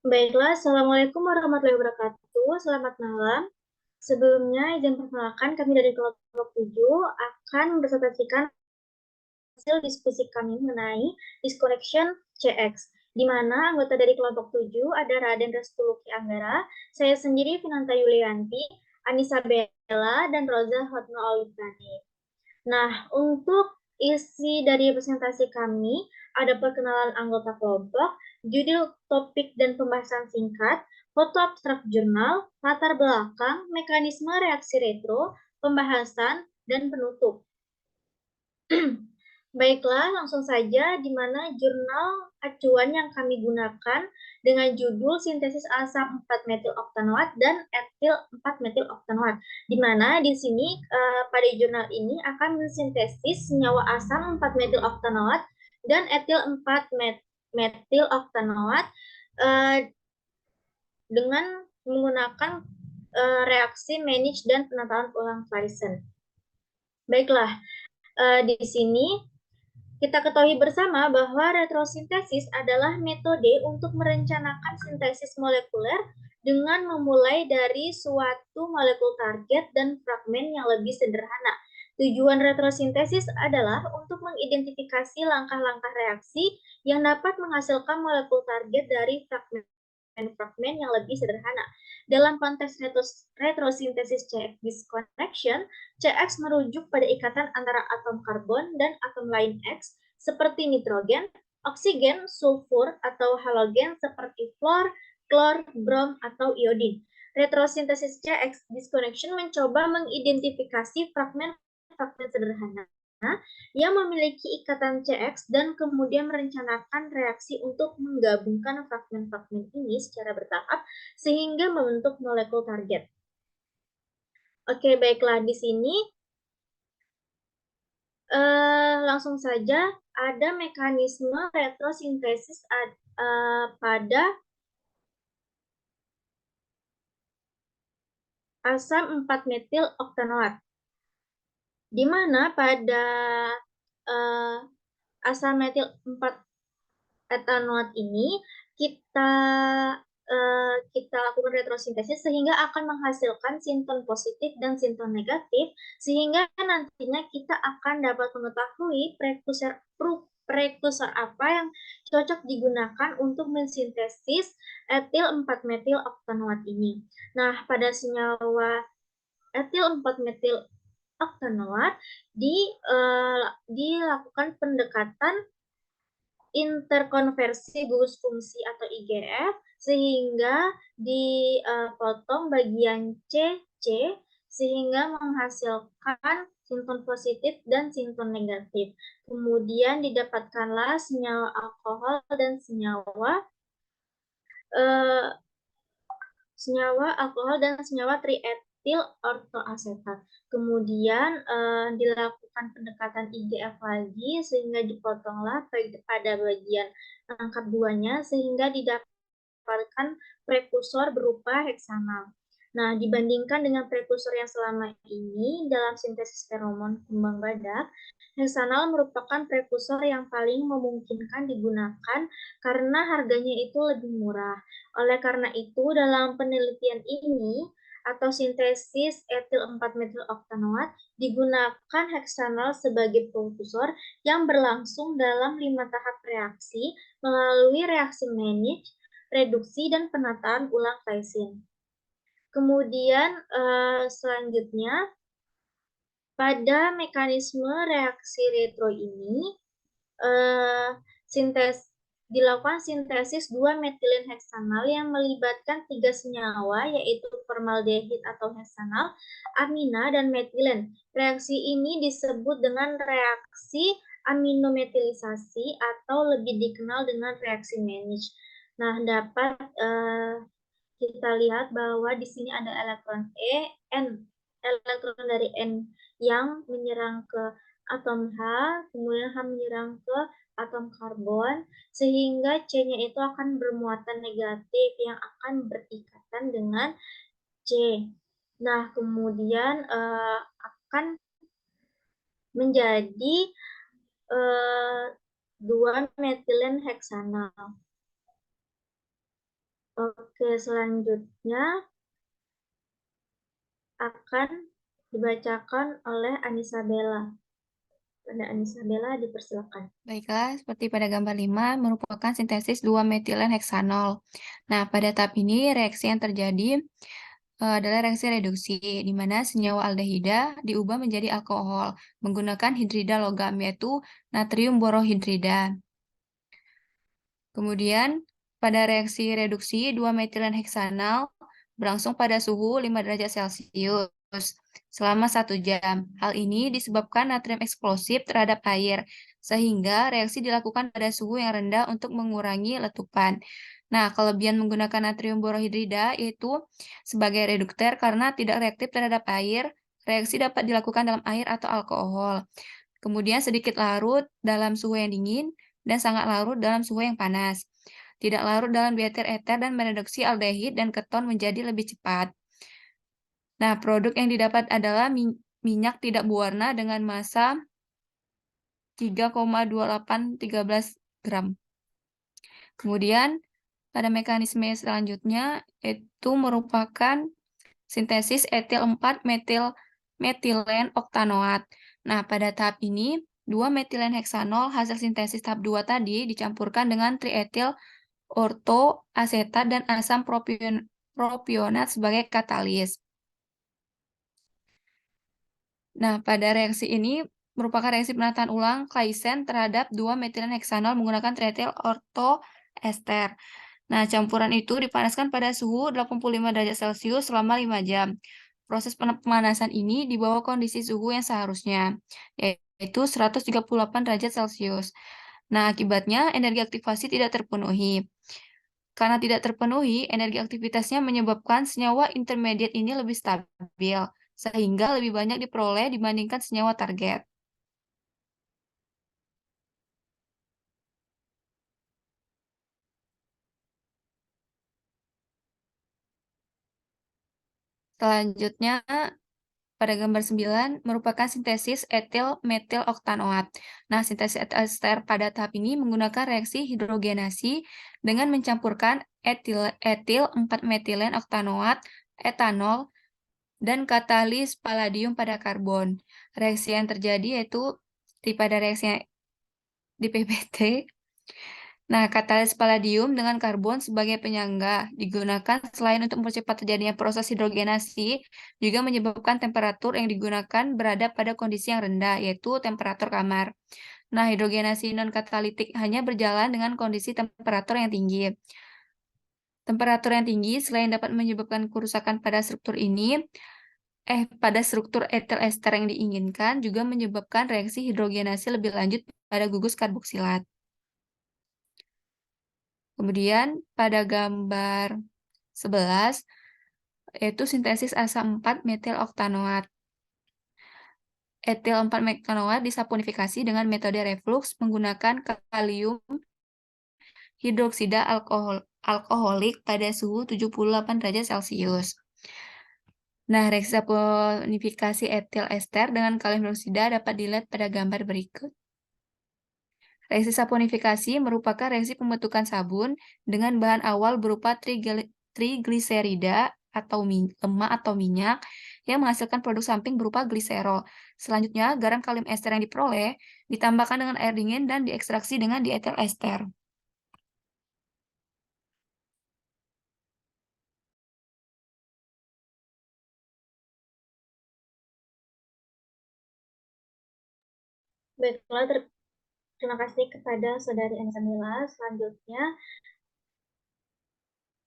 Baiklah, Assalamualaikum warahmatullahi wabarakatuh. Selamat malam. Sebelumnya, izin perkenalkan kami dari kelompok 7 akan mempresentasikan hasil diskusi kami mengenai Disconnection CX, di mana anggota dari kelompok 7 ada Raden Restuluki Anggara, saya sendiri Finanta Yulianti, Anissa Bella, dan Roza Hotno Aulitani. Nah, untuk isi dari presentasi kami, ada perkenalan anggota kelompok, judul topik dan pembahasan singkat, foto abstrak jurnal, latar belakang, mekanisme reaksi retro, pembahasan, dan penutup. Baiklah, langsung saja di mana jurnal acuan yang kami gunakan dengan judul sintesis asam 4 metil dan etil 4 metil, di mana di sini pada jurnal ini akan mensintesis senyawa asam 4 metil dan etil 4 metil dengan menggunakan reaksi Mannich dan penataan ulang Claisen. Baiklah, di sini kita ketahui bersama bahwa retrosintesis adalah metode untuk merencanakan sintesis molekuler dengan memulai dari suatu molekul target dan fragmen yang lebih sederhana. Tujuan retrosintesis adalah untuk mengidentifikasi langkah-langkah reaksi yang dapat menghasilkan molekul target dari fragmen yang lebih sederhana. Dalam konteks retrosintesis CX disconnection, CX merujuk pada ikatan antara atom karbon dan atom lain X seperti nitrogen, oksigen, sulfur, atau halogen seperti fluor, klor, brom, atau iodin. Retrosintesis CX disconnection mencoba mengidentifikasi fragmen-fragmen sederhana yang memiliki ikatan CX dan kemudian merencanakan reaksi untuk menggabungkan fragmen-fragmen ini secara bertahap sehingga membentuk molekul target. Oke, baiklah di sini langsung saja ada mekanisme retrosintesis pada asam 4-metil oktanoat, di mana pada asam metil 4 etanoat ini kita lakukan retrosintesis sehingga akan menghasilkan sinton positif dan sinton negatif, sehingga nantinya kita akan dapat mengetahui prekursor apa yang cocok digunakan untuk mensintesis etil 4-metil oktanoat ini. Nah, pada senyawa etil 4-metil oktanoat dilakukan pendekatan interkonversi gugus fungsi atau IGF sehingga dipotong bagian C sehingga menghasilkan sinton positif dan sinton negatif. Kemudian didapatkanlah senyawa alkohol dan senyawa trietil ortoasetat. Kemudian dilakukan pendekatan IGF lagi sehingga dipotonglah pada bagian angka 2-nya sehingga didapatkan prekursor berupa heksanal. Nah, dibandingkan dengan prekursor yang selama ini dalam sintesis feromon kembang badak, heksanal merupakan prekursor yang paling memungkinkan digunakan karena harganya itu lebih murah. Oleh karena itu, dalam penelitian ini atau sintesis etil 4-metil oktanoat digunakan heksanal sebagai prekursor yang berlangsung dalam 5 tahap reaksi melalui reaksi Mannich, reduksi, dan penataan ulang Claisen. Kemudian selanjutnya pada mekanisme reaksi retro ini dilakukan sintesis 2 metilen heksanal yang melibatkan 3 senyawa yaitu formaldehid atau heksanal, amina, dan metilen. Reaksi ini disebut dengan reaksi aminometilisasi atau lebih dikenal dengan reaksi Mannich. Nah, dapat kita lihat bahwa di sini ada elektron elektron dari N yang menyerang ke atom H, kemudian H menyerang ke atom karbon, sehingga C-nya itu akan bermuatan negatif yang akan berikatan dengan C. Nah, kemudian akan menjadi 2 metilen heksanal. Oke, selanjutnya akan dibacakan oleh Anissa Bella. Pada Anissa Bella dipersilakan. Baiklah, seperti pada gambar 5 merupakan sintesis 2 metilen heksanol. Nah, pada tahap ini reaksi yang terjadi adalah reaksi reduksi, di mana senyawa aldehida diubah menjadi alkohol menggunakan hidrida logam, yaitu natrium borohidrida. Kemudian, pada reaksi reduksi 2 metilen heksanal berlangsung pada suhu 5 derajat Celcius selama 1 jam. Hal ini disebabkan natrium eksplosif terhadap air, sehingga reaksi dilakukan pada suhu yang rendah untuk mengurangi letupan. Nah, kelebihan menggunakan natrium borohidrida yaitu sebagai reduktor karena tidak reaktif terhadap air, reaksi dapat dilakukan dalam air atau alkohol. Kemudian sedikit larut dalam suhu yang dingin dan sangat larut dalam suhu yang panas. Tidak larut dalam butir eter dan mereduksi aldehid dan keton menjadi lebih cepat. Nah, produk yang didapat adalah minyak tidak berwarna dengan massa 3,2813 gram. Kemudian, pada mekanisme selanjutnya, itu merupakan sintesis etil 4 metilen oktanoat. Nah, pada tahap ini, 2 metilen heksanol hasil sintesis tahap 2 tadi dicampurkan dengan trietil ortoasetat dan asam propionat sebagai katalis. Nah, pada reaksi ini merupakan reaksi penataan ulang Claisen terhadap 2 metilen heksanol menggunakan trietil ortoester. Nah, campuran itu dipanaskan pada suhu 85 derajat Celcius selama 5 jam. Proses pemanasan ini di bawah kondisi suhu yang seharusnya, yaitu 138 derajat Celcius. Nah, akibatnya energi aktivasi tidak terpenuhi. Karena tidak terpenuhi, energi aktivitasnya menyebabkan senyawa intermediate ini lebih stabil, sehingga lebih banyak diperoleh dibandingkan senyawa target. Selanjutnya, pada gambar 9 merupakan sintesis etil metil oktanoat. Nah, sintesis ester pada tahap ini menggunakan reaksi hidrogenasi dengan mencampurkan etil 4 metilen oktanoat, etanol, dan katalis palladium pada karbon. Reaksi yang terjadi yaitu pada reaksi di PBT. Nah, katalis palladium dengan karbon sebagai penyangga digunakan selain untuk mempercepat terjadinya proses hidrogenasi, juga menyebabkan temperatur yang digunakan berada pada kondisi yang rendah, yaitu temperatur kamar. Nah, hidrogenasi non-katalitik hanya berjalan dengan kondisi temperatur yang tinggi. Temperatur yang tinggi selain dapat menyebabkan kerusakan pada struktur ini, pada struktur etil ester yang diinginkan juga menyebabkan reaksi hidrogenasi lebih lanjut pada gugus karboksilat. Kemudian pada gambar 11, yaitu sintesis asam 4 metil oktanoat. Etil 4 metanoat disaponifikasi dengan metode reflux menggunakan kalium hidroksida alkoholik pada suhu 78 derajat Celcius. Nah, reaksi saponifikasi etil ester dengan kalium hidroksida dapat dilihat pada gambar berikut. Reaksi saponifikasi merupakan reaksi pembentukan sabun dengan bahan awal berupa trigliserida atau lemak atau minyak yang menghasilkan produk samping berupa gliserol. Selanjutnya, garam kalium ester yang diperoleh ditambahkan dengan air dingin dan diekstraksi dengan dietil ester. Baiklah, terima kasih kepada Saudari Anissa Mila. Selanjutnya,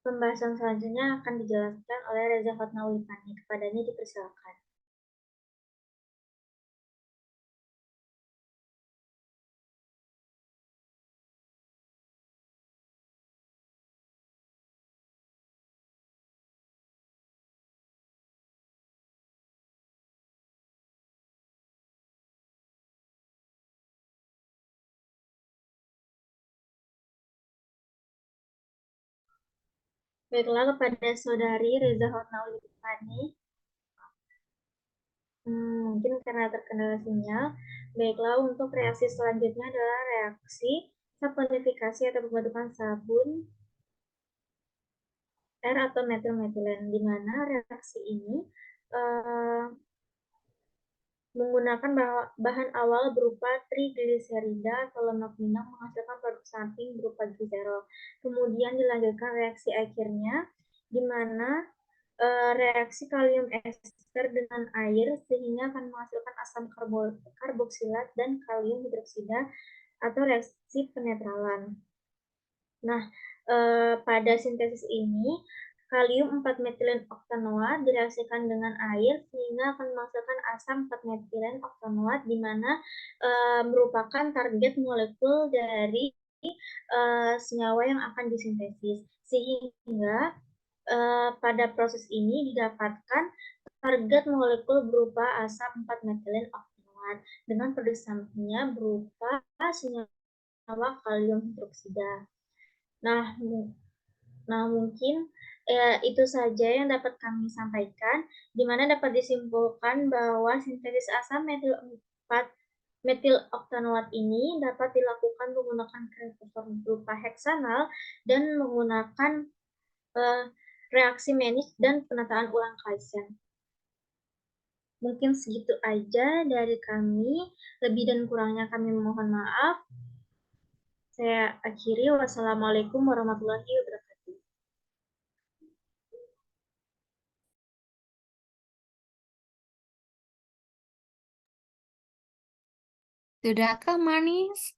pembahasan selanjutnya akan dijelaskan oleh Reza Fatnawi Pani. Kepadanya dipersilakan. Baiklah, kepada Saudari Reza Fatnawi Pani. Mungkin karena terkendala sinyal. Baiklah, untuk reaksi selanjutnya adalah reaksi saponifikasi atau pembentukan sabun R atau metil-metilen, di mana reaksi ini menggunakan bahan awal berupa trigliserida atau lemak minang menghasilkan produk samping berupa gliserol. Kemudian dilanjutkan reaksi akhirnya, di mana reaksi kalium ester dengan air sehingga akan menghasilkan asam karboksilat dan kalium hidroksida atau reaksi penetralan. Nah, pada sintesis ini, kalium 4 metilen oktanoat direaksikan dengan air sehingga akan menghasilkan asam 4 metilen oktanoat, di mana merupakan target molekul dari senyawa yang akan disintesis. Sehingga pada proses ini didapatkan target molekul berupa asam 4 metilen oktanoat dengan produk sampingnya berupa senyawa kalium hidroksida. Nah, mungkin itu saja yang dapat kami sampaikan, di mana dapat disimpulkan bahwa sintesis asam metil 4 metil oktanoat ini dapat dilakukan menggunakan prekursor berupa heksanal dan menggunakan reaksi Mannich dan penataan ulang Claisen. Mungkin segitu aja dari kami. Lebih dan kurangnya kami mohon maaf. Saya akhiri. Wassalamualaikum warahmatullahi wabarakatuh. Sudahkah, Manis?